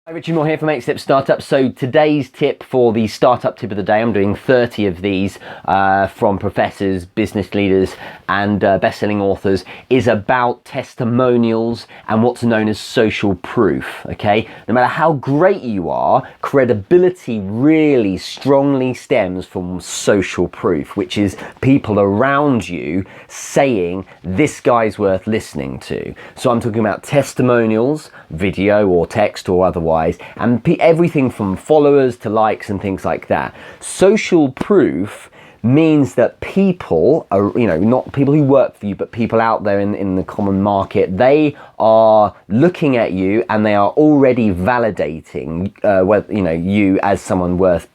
Hi, Richard Moore here from 8-StepStartup. So today's tip for the startup tip of the day, I'm doing 30 of these from professors, business leaders and best-selling authors, is about testimonials and what's known as social proof, okay? No matter how great you are, credibility really strongly stems from social proof, which is people around you saying, this guy's worth listening to. So I'm talking about testimonials, video or text or otherwise, and everything from followers to likes and things like that. Social proof means that people are, not people who work for you, but people out there in the common market, they are looking at you and they are already validating whether, you as someone worth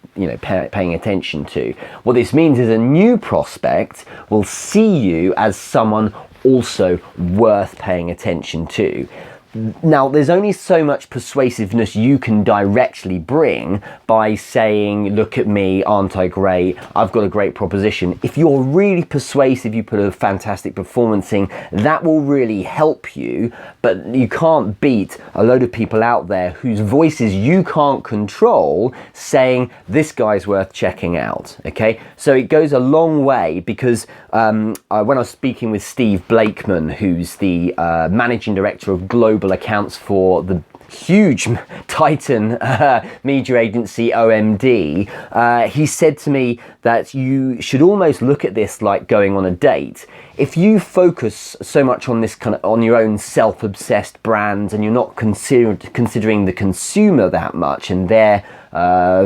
paying attention to. What this means is a new prospect will see you as someone also worth paying attention to. Now, there's only so much persuasiveness you can directly bring by saying, look at me, aren't I great? I've got a great proposition. If you're really persuasive, you put a fantastic performance in, that will really help you, but you can't beat a load of people out there whose voices you can't control saying, this guy's worth checking out, okay? So it goes a long way because when I was speaking with Steve Blakeman, who's the managing director of global accounts for the huge Titan media agency OMD, he said to me that you should almost look at this like going on a date. If you focus so much on this on your own self-obsessed brand and you're not considering the consumer that much and their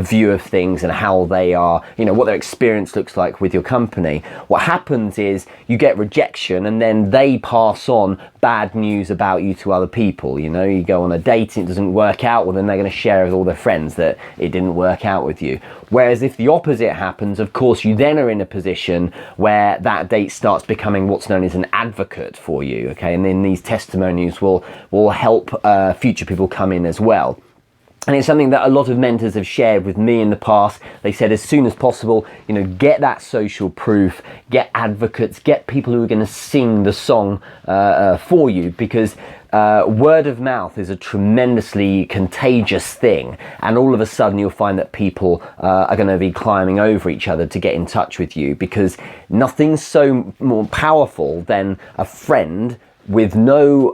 view of things and how they are, what their experience looks like with your company, what happens is you get rejection and then they pass on bad news about you to other people. You go on a date and it doesn't work out, well then they're going to share with all their friends that it didn't work out with you. Whereas if the opposite happens, of course you then are in a position where that date starts becoming what's known as an advocate for you, okay? And then these testimonials will help future people come in as well. And it's something that a lot of mentors have shared with me in the past. They said as soon as possible, get that social proof, get advocates, get people who are going to sing the song for you, because word of mouth is a tremendously contagious thing. And all of a sudden you'll find that people are going to be climbing over each other to get in touch with you, because nothing's so more powerful than a friend with no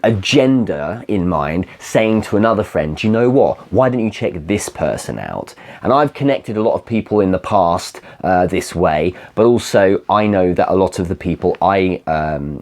agenda in mind saying to another friend, you know what, why don't you check this person out? And I've connected a lot of people in the past this way, but also I know that a lot of the people I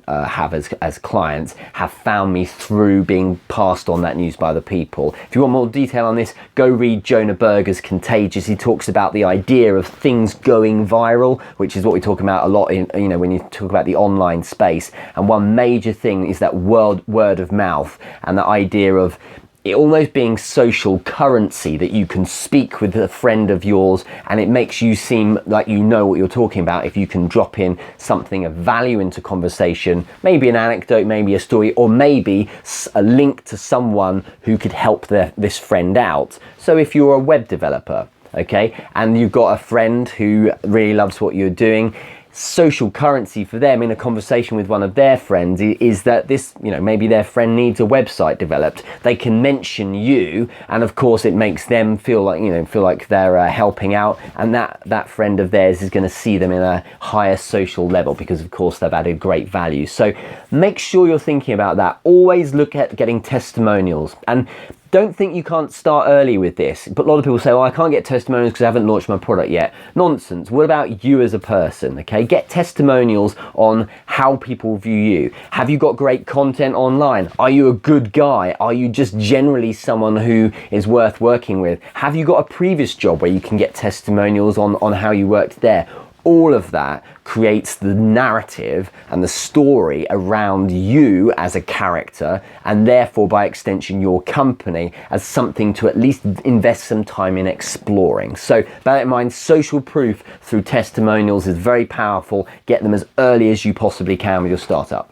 have as clients have found me through being passed on that news by other people. If you want more detail on this, go read Jonah Berger's Contagious. He talks about the idea of things going viral, which is what we talk about a lot in, when you talk about the online space. And one major thing is that word of mouth and the idea of it almost being social currency, that you can speak with a friend of yours and it makes you seem like you know what you're talking about if you can drop in something of value into conversation, maybe an anecdote, maybe a story, or maybe a link to someone who could help this friend out. So if you're a web developer, okay, and you've got a friend who really loves what you're doing, social currency for them in a conversation with one of their friends is that this, maybe their friend needs a website developed. They can mention you, and of course it makes them feel like they're helping out, and that friend of theirs is going to see them in a higher social level because of course they've added great value. So make sure you're thinking about that. Always look at getting testimonials, and don't think you can't start early with this. But a lot of people say, well, I can't get testimonials because I haven't launched my product yet. Nonsense. What about you as a person, okay? Get testimonials on how people view you. Have you got great content online? Are you a good guy? Are you just generally someone who is worth working with? Have you got a previous job where you can get testimonials on how you worked there? All of that creates the narrative and the story around you as a character, and therefore by extension your company, as something to at least invest some time in exploring. So bear that in mind, social proof through testimonials is very powerful. Get them as early as you possibly can with your startup.